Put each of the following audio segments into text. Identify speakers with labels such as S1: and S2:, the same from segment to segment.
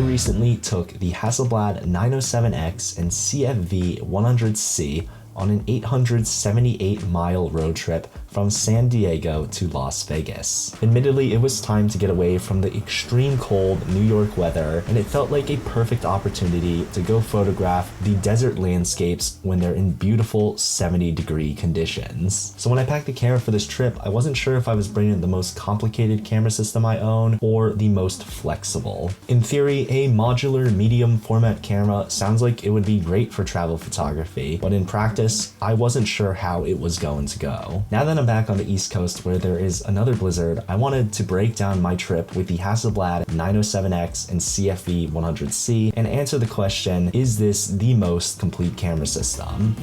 S1: recently took the Hasselblad 907x and CFV100C on an 878-mile road trip from San Diego to Las Vegas. Admittedly, it was time to get away from the extreme cold New York weather, and it felt like a perfect opportunity to go photograph the desert landscapes when they're in beautiful 70-degree conditions. So when I packed the camera for this trip, I wasn't sure if I was bringing the most complicated camera system I own or the most flexible. In theory, a modular medium format camera sounds like it would be great for travel photography, but in practice, I wasn't sure how it was going to go. Now that I'm back on the East Coast where there is another blizzard, I wanted to break down my trip with the Hasselblad 907x and CFV100C and answer the question, is this the most complete camera system?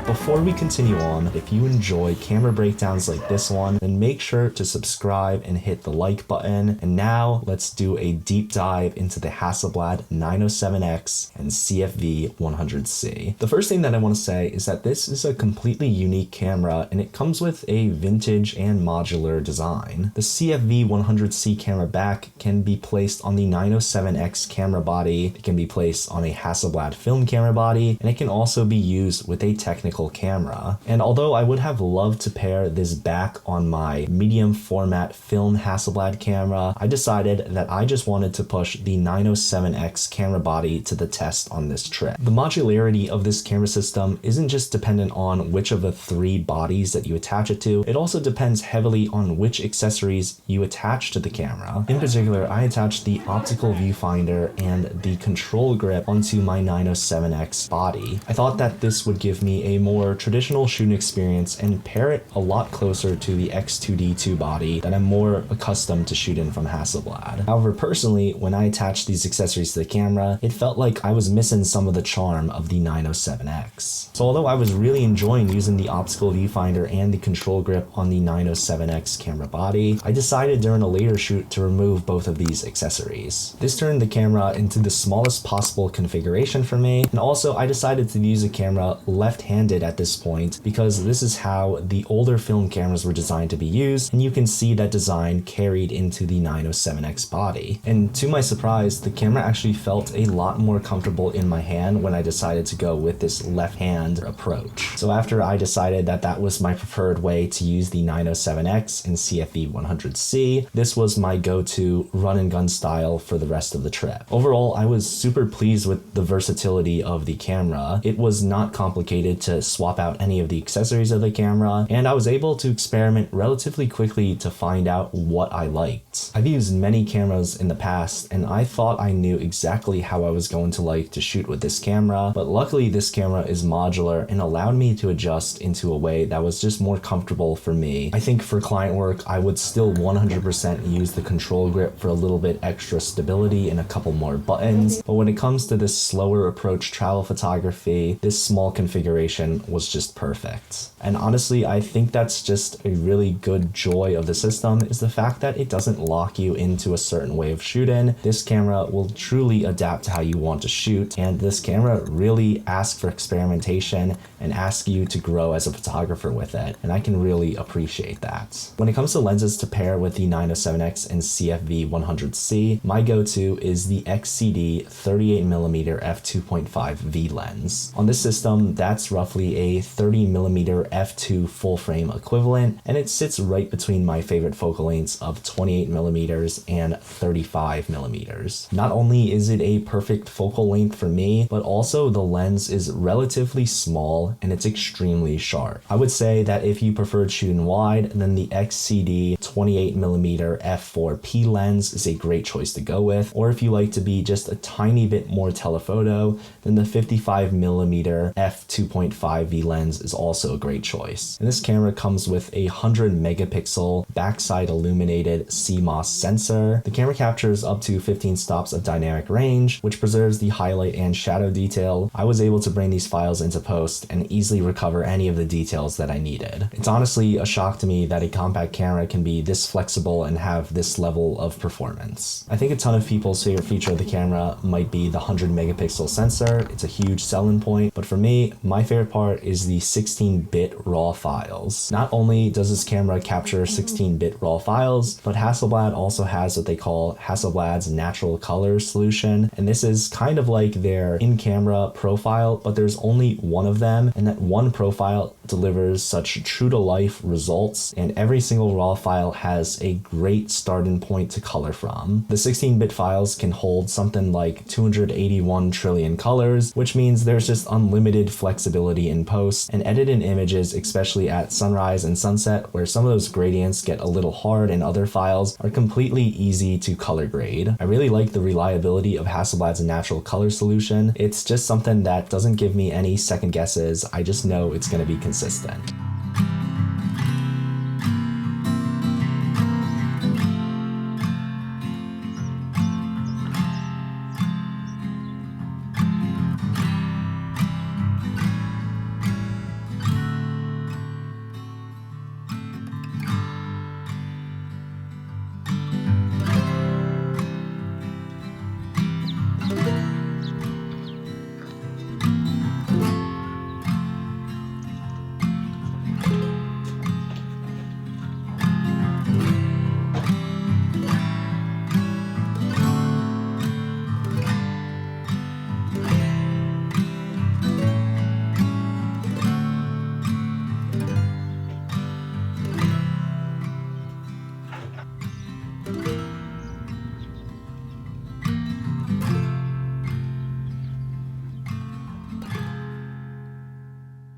S1: Before we continue on, if you enjoy camera breakdowns like this one, then make sure to subscribe and hit the like button. And now let's do a deep dive into the Hasselblad 907x and CFV100C. The first thing that I want to say is that this is a completely unique camera and it comes with a vintage and modular design. The CFV100C camera back can be placed on the 907x camera body, it can be placed on a Hasselblad film camera body, and it can also be used with a technical camera. And although I would have loved to pair this back on my medium format film Hasselblad camera, I decided that I just wanted to push the 907x camera body to the test on this trip. The modularity of this camera system isn't just dependent on which of the three bodies that you attach it to, it also depends heavily on which accessories you attach to the camera. In particular, I attached the optical viewfinder and the control grip onto my 907x body. I thought that this would give me a more traditional shooting experience and pair it a lot closer to the X2D2 body that I'm more accustomed to shooting from Hasselblad. However, personally, when I attached these accessories to the camera, it felt like I was missing some of the charm of the 907x. So although I was really enjoying using the optical viewfinder and the control grip on the 907x camera body, I decided during a later shoot to remove both of these accessories. This turned the camera into the smallest possible configuration for me, and also I decided to use the camera left-handed at this point because this is how the older film cameras were designed to be used, and you can see that design carried into the 907x body. And to my surprise, the camera actually felt a lot more comfortable in my hand when I decided to go with this left-hand approach. So after I decided that that was my preferred way to use the 907x and CFV100C, this was my go-to run and gun style for the rest of the trip. Overall, I was super pleased with the versatility of the camera. It was not complicated to swap swap out any of the accessories of the camera, and I was able to experiment relatively quickly to find out what I liked. I've used many cameras in the past, and I thought I knew exactly how I was going to like to shoot with this camera, but luckily this camera is modular and allowed me to adjust into a way that was just more comfortable for me. I think for client work, I would still 100% use the control grip for a little bit extra stability and a couple more buttons, but when it comes to this slower approach travel photography, this small configuration was just perfect. And honestly, I think that's just a really good joy of the system, is the fact that it doesn't lock you into a certain way of shooting. This camera will truly adapt to how you want to shoot, and this camera really asks for experimentation and asks you to grow as a photographer with it, and I can really appreciate that. When it comes to lenses to pair with the 907x and CFV100C, my go-to is the XCD 38mm f2.5 V lens. On this system, that's roughly a 30mm f2 full frame equivalent, and it sits right between my favorite focal lengths of 28mm and 35mm. Not only is it a perfect focal length for me, but also the lens is relatively small and it's extremely sharp. I would say that if you preferred shooting wide, then the XCD 28mm f4P lens is a great choice to go with, or if you like to be just a tiny bit more telephoto, then the 55mm f2.5 V lens is also a great choice. And this camera comes with a 100 megapixel backside illuminated CMOS sensor. The camera captures up to 15 stops of dynamic range, which preserves the highlight and shadow detail. I was able to bring these files into post and easily recover any of the details that I needed. It's honestly a shock to me that a compact camera can be this flexible and have this level of performance. I think a ton of people's favorite feature of the camera might be the 100 megapixel sensor. It's a huge selling point, but for me, my favorite part is the 16-bit raw files. Not only does this camera capture 16-bit raw files, but Hasselblad also has what they call Hasselblad's natural color solution, and this is kind of like their in-camera profile, but there's only one of them, and that one profile delivers such true-to-life results, and every single raw file has a great starting point to color from. The 16-bit files can hold something like 281 trillion colors, which means there's just unlimited flexibility in post, and editing images, especially at sunrise and sunset, where some of those gradients get a little hard and other files, are completely easy to color grade. I really like the reliability of Hasselblad's natural color solution. It's just something that doesn't give me any second guesses. I just know it's going to be consistent.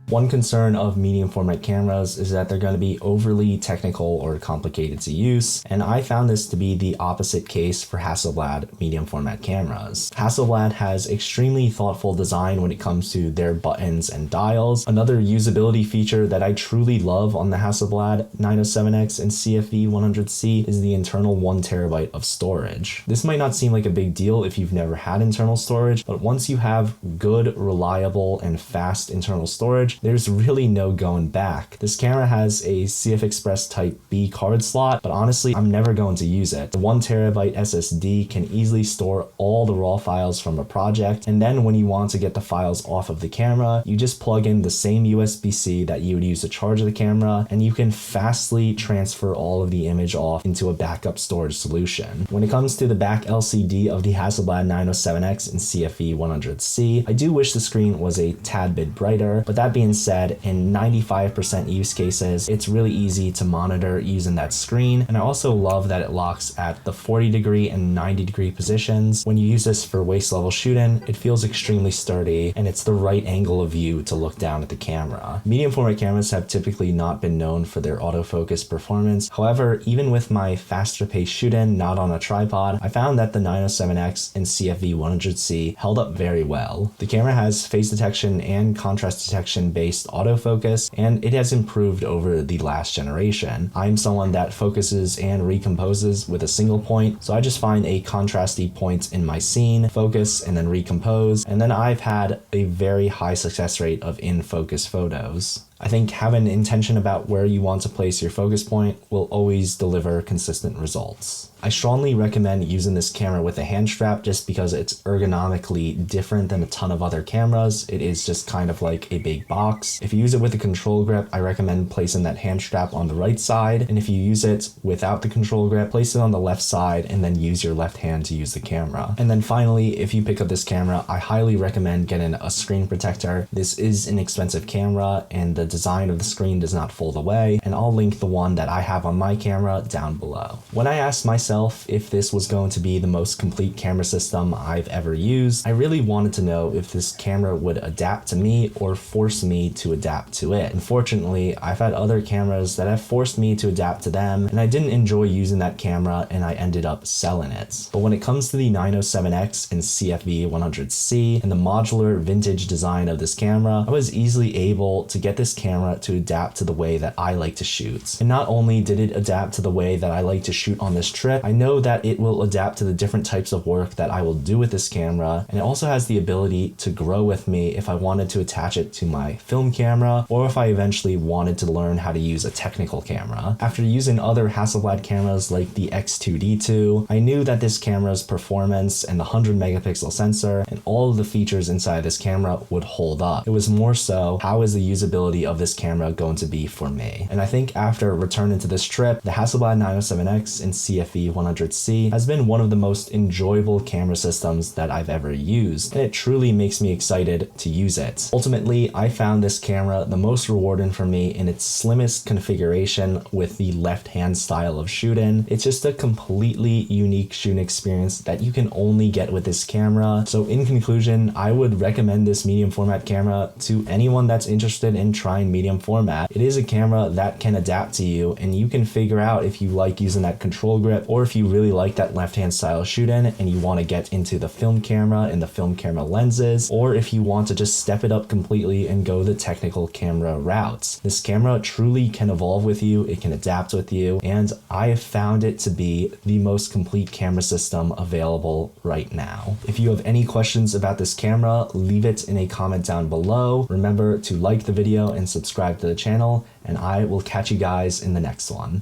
S1: One concern of medium format cameras is that they're going to be overly technical or complicated to use, and I found this to be the opposite case for Hasselblad medium format cameras. Hasselblad has extremely thoughtful design when it comes to their buttons and dials. Another usability feature that I truly love on the Hasselblad 907x and CFV100C is the internal 1TB of storage. This might not seem like a big deal if you've never had internal storage, but once you have good, reliable, and fast internal storage, there's really no going back. This camera has a CF Express Type B card slot, but honestly, I'm never going to use it. The 1TB SSD can easily store all the raw files from a project, and then when you want to get the files off of the camera, you just plug in the same USB-C that you would use to charge the camera, and you can fastly transfer all of the image off into a backup storage solution. When it comes to the back LCD of the Hasselblad 907x and CFV100C, I do wish the screen was a tad bit brighter, but that being said, in 95% use cases, it's really easy to monitor using that screen. And I also love that it locks at the 40-degree and 90-degree positions. When you use this for waist level shooting, it feels extremely sturdy, and it's the right angle of view to look down at the camera. Medium format cameras have typically not been known for their autofocus performance. However, even with my faster paced shooting not on a tripod, I found that the 907x and CFV100C held up very well. The camera has phase detection and contrast detection based autofocus, and it has improved over the last generation. I'm someone that focuses and recomposes with a single point, so I just find a contrasty point in my scene, focus, and then recompose, and then I've had a very high success rate of in-focus photos. I think having intention about where you want to place your focus point will always deliver consistent results. I strongly recommend using this camera with a hand strap just because it's ergonomically different than a ton of other cameras. It is just kind of like a big box. If you use it with a control grip, I recommend placing that hand strap on the right side. And if you use it without the control grip, place it on the left side and then use your left hand to use the camera. And then finally, if you pick up this camera, I highly recommend getting a screen protector. This is an expensive camera and the design of the screen does not fold away, and I'll link the one that I have on my camera down below. When I asked myself if this was going to be the most complete camera system I've ever used, I really wanted to know if this camera would adapt to me or force me to adapt to it. Unfortunately, I've had other cameras that have forced me to adapt to them, and I didn't enjoy using that camera and I ended up selling it. But when it comes to the 907x and CFV100C and the modular vintage design of this camera, I was easily able to get this camera to adapt to the way that I like to shoot. And not only did it adapt to the way that I like to shoot on this trip, I know that it will adapt to the different types of work that I will do with this camera, and it also has the ability to grow with me if I wanted to attach it to my film camera or if I eventually wanted to learn how to use a technical camera. After using other Hasselblad cameras like the X2D2, I knew that this camera's performance and the 100 megapixel sensor and all of the features inside this camera would hold up. It was more so, how is the usability of this camera going to be for me? And I think after returning to this trip, the Hasselblad 907x and CFV100C has been one of the most enjoyable camera systems that I've ever used, and it truly makes me excited to use it. Ultimately, I found this camera the most rewarding for me in its slimmest configuration with the left-hand style of shooting. It's just a completely unique shooting experience that you can only get with this camera. So in conclusion, I would recommend this medium format camera to anyone that's interested in trying medium format. It is a camera that can adapt to you, and you can figure out if you like using that control grip or if you really like that left-hand style shooting and you want to get into the film camera and the film camera lenses, or if you want to just step it up completely and go the technical camera routes. This camera truly can evolve with you, it can adapt with you, and I have found it to be the most complete camera system available right now. If you have any questions about this camera, leave it in a comment down below. Remember to like the video and subscribe to the channel, and I will catch you guys in the next one.